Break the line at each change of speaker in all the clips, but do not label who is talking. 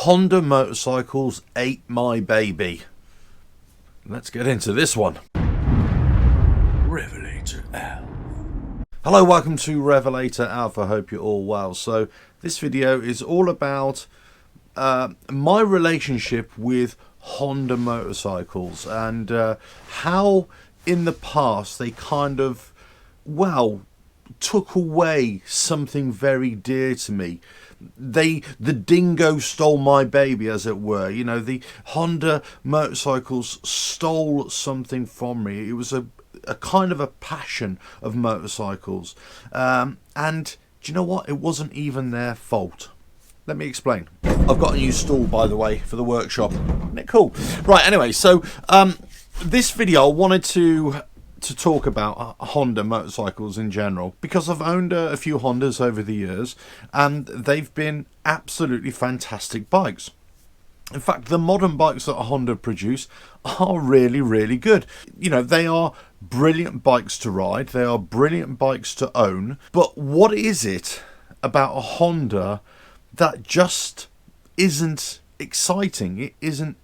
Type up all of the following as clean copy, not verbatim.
Honda motorcycles ate my baby. Let's get into this one. RevelatorAlf. Hello, welcome to RevelatorAlf. I hope you're all well. So this video is all about my relationship with Honda motorcycles and how in the past they kind of, took away something very dear to me. The dingo stole my baby, as it were. You know, the Honda motorcycles stole something from me. It was a kind of a passion of motorcycles. And do you know what? It wasn't even their fault. Let me explain. I've got a new stool, by the way, for the workshop. Isn't it cool? Right, anyway, so this video I wanted to talk about Honda motorcycles in general, because I've owned a few Hondas over the years and they've been absolutely fantastic bikes. In fact, the modern bikes that Honda produce are really, really good. You know, they are brilliant bikes to ride, they are brilliant bikes to own, but what is it about a Honda that just isn't exciting? It isn't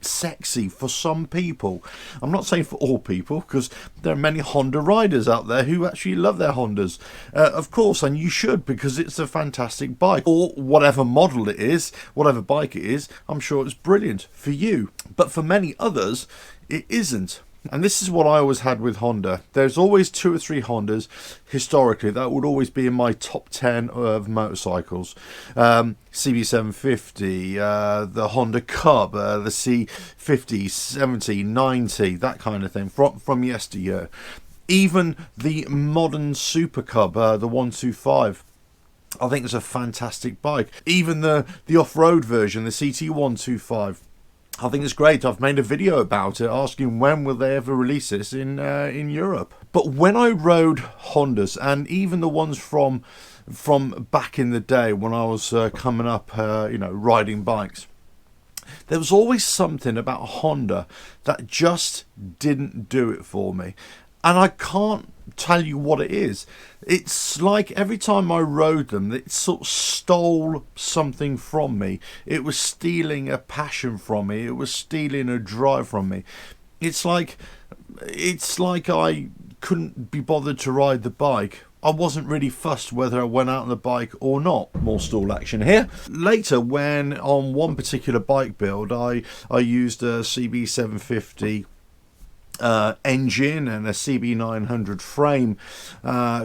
sexy for some people. I'm not saying for all people, because there are many Honda riders out there who actually love their Hondas, of course, and you should, because it's a fantastic bike, or whatever model it is, whatever bike it is. I'm sure it's brilliant for you, but for many others it isn't. And this is what I always had with Honda. There's always 2 or 3 Hondas historically that would always be in my top 10 of motorcycles. CB750, the Honda Cub, the C50, 70, 90, that kind of thing from yesteryear. Even the modern Super Cub, the 125. I think it's a fantastic bike. Even the off-road version, the CT125. I think it's great. I've made a video about it asking when will they ever release this in Europe. But when I rode Hondas, and even the ones from back in the day when I was coming up, riding bikes, there was always something about a Honda that just didn't do it for me. And I can't tell you what it is. It's like every time I rode them, it sort of stole something from me. It was stealing a passion from me. It was stealing a drive from me. It's like I couldn't be bothered to ride the bike. I wasn't really fussed whether I went out on the bike or not. More stall action here. Later, when on one particular bike build, I used a CB750 engine and a CB900 frame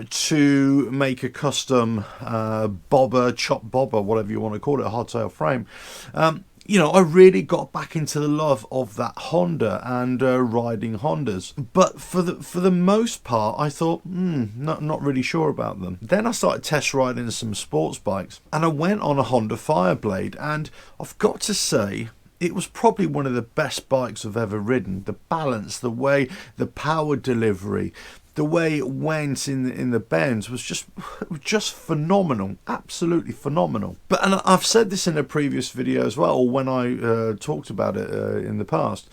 to make a custom chop bobber, whatever you want to call it, a hardtail frame. I really got back into the love of that Honda and riding Hondas. But for the most part, I thought, not really sure about them. Then I started test riding some sports bikes, and I went on a Honda Fireblade, and I've got to say, it was probably one of the best bikes I've ever ridden. The balance, the way, the power delivery, the way it went in the bends was just phenomenal, absolutely phenomenal. And I've said this in a previous video as well, or when I talked about it in the past,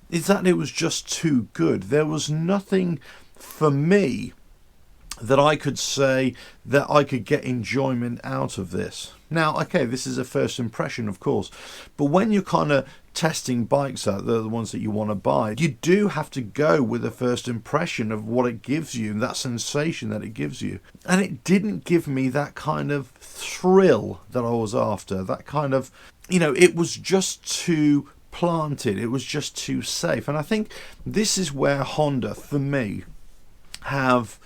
is that it was just too good. There was nothing for me that I could say that I could get enjoyment out of this. Now, okay, this is a first impression, of course, but when you're kind of testing bikes out, the ones that you want to buy, you do have to go with a first impression of what it gives you, that sensation that it gives you. And it didn't give me that kind of thrill that I was after, that kind of, it was just too planted, it was just too safe. And I think this is where Honda, for me, have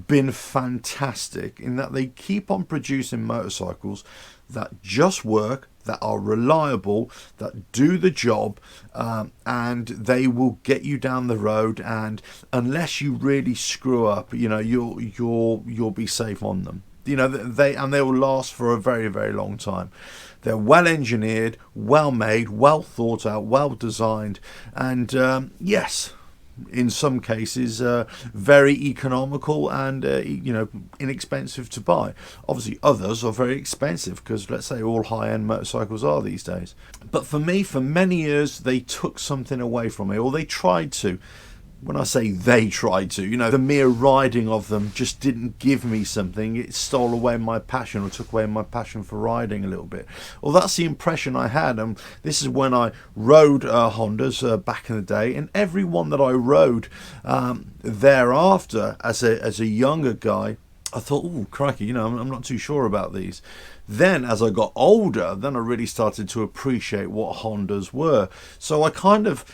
been fantastic, in that they keep on producing motorcycles that just work, that are reliable, that do the job, and they will get you down the road, and unless you really screw up, you'll be safe on them. They will last for a very, very long time. They're well engineered, well made, well thought out, well designed, and yes, in some cases very economical and inexpensive to buy. Obviously others are very expensive, because let's say all high-end motorcycles are these days. But for me, for many years, they took something away from me, or they tried to. when I say they tried to, you know, the mere riding of them just didn't give me something. It stole away my passion, or took away my passion for riding a little bit. Well, that's the impression I had. And this is when I rode Hondas back in the day, and every one that I rode thereafter as a younger guy, I thought, oh, crikey, you know, I'm not too sure about these. Then, as I got older, then I really started to appreciate what Hondas were. So I kind of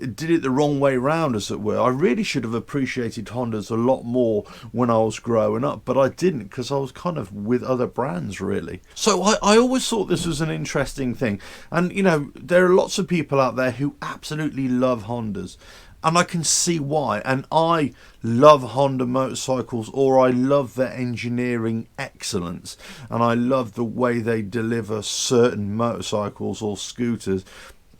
did it the wrong way round, as it were. I really should have appreciated Hondas a lot more when I was growing up, but I didn't, because I was kind of with other brands, really. So I always thought this was an interesting thing. And, you know, there are lots of people out there who absolutely love Hondas. And I can see why. And I love Honda motorcycles, or I love their engineering excellence. And I love the way they deliver certain motorcycles or scooters.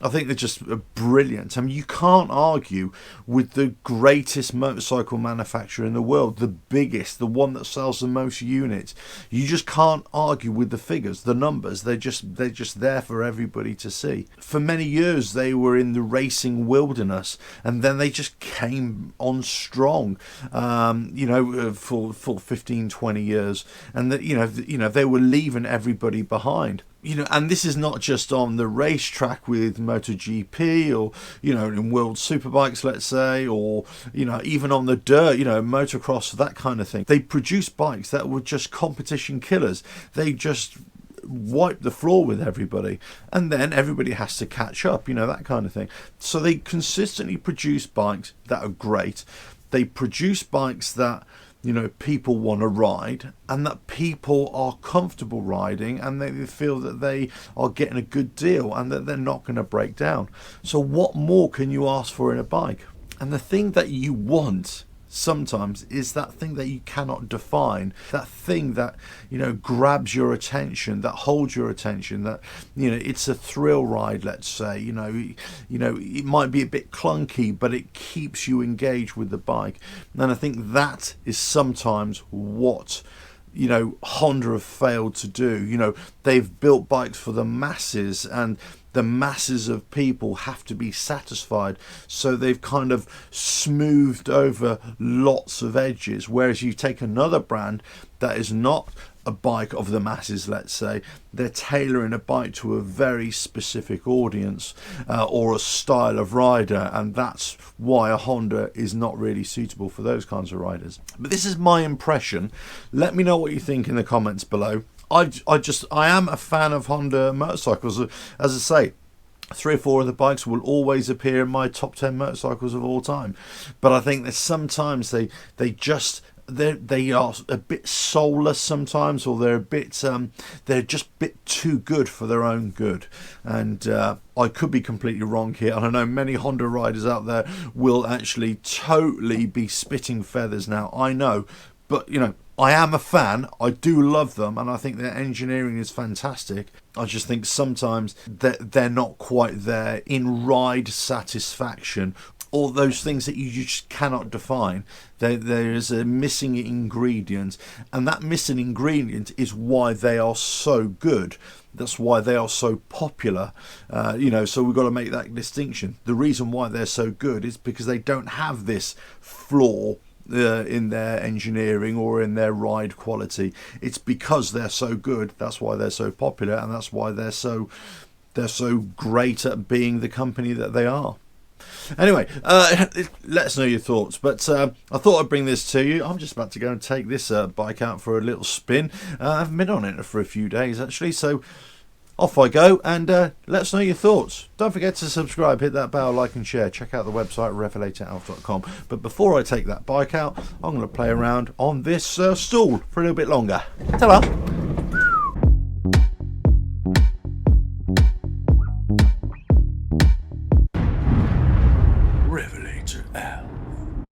I think they're just brilliant. I mean, you can't argue with the greatest motorcycle manufacturer in the world, the biggest, the one that sells the most units. You just can't argue with the figures, the numbers. They're just there for everybody to see. For many years, they were in the racing wilderness, and then they just came on strong, you know, for 15, 20 years. And that, you know, they were leaving everybody behind. You know, and this is not just on the racetrack with MotoGP, or, you know, in World Superbikes, let's say, or, you know, even on the dirt, you know, motocross, that kind of thing. They produce bikes that were just competition killers. They just wipe the floor with everybody, and then everybody has to catch up, you know, that kind of thing. So they consistently produce bikes that are great. They produce bikes that, you know, people want to ride, and that people are comfortable riding, and they feel that they are getting a good deal and that they're not going to break down. So what more can you ask for in a bike? And the thing that you want sometimes is that thing that you cannot define, that thing that, you know, grabs your attention, that holds your attention, that, you know, it's a thrill ride, let's say. You know, it might be a bit clunky, but it keeps you engaged with the bike. And I think that is sometimes what, you know, Honda have failed to do. You know, they've built bikes for the masses, and the masses of people have to be satisfied, so they've kind of smoothed over lots of edges. Whereas you take another brand that is not a bike of the masses, let's say, they're tailoring a bike to a very specific audience, or a style of rider, and that's why a Honda is not really suitable for those kinds of riders. But this is my impression. Let me know what you think in the comments below. I am a fan of Honda motorcycles. As I say, 3 or 4 of the bikes will always appear in my top 10 motorcycles of all time. But I think that sometimes they are a bit soulless sometimes, or they're just a bit too good for their own good. And I could be completely wrong here, and I know many Honda riders out there will actually totally be spitting feathers now, I know. But, you know, I am a fan. I do love them, and I think their engineering is fantastic. I just think sometimes that they're not quite there in ride satisfaction, or those things that you just cannot define. There is a missing ingredient, and that missing ingredient is why they are so good. That's why they are so popular. You know, so we've got to make that distinction. The reason why they're so good is because they don't have this flaw in their engineering or in their ride quality. It's because they're so good. That's why they're so popular, and that's why they're so great at being the company that they are. Anyway, let us know your thoughts. But I thought I'd bring this to you. I'm just about to go and take this bike out for a little spin. I haven't been on it for a few days actually, so off I go, and let us know your thoughts. Don't forget to subscribe, hit that bell, like and share. Check out the website RevelatorAlf.com. But before I take that bike out, I'm going to play around on this stool for a little bit longer. Ta-ra!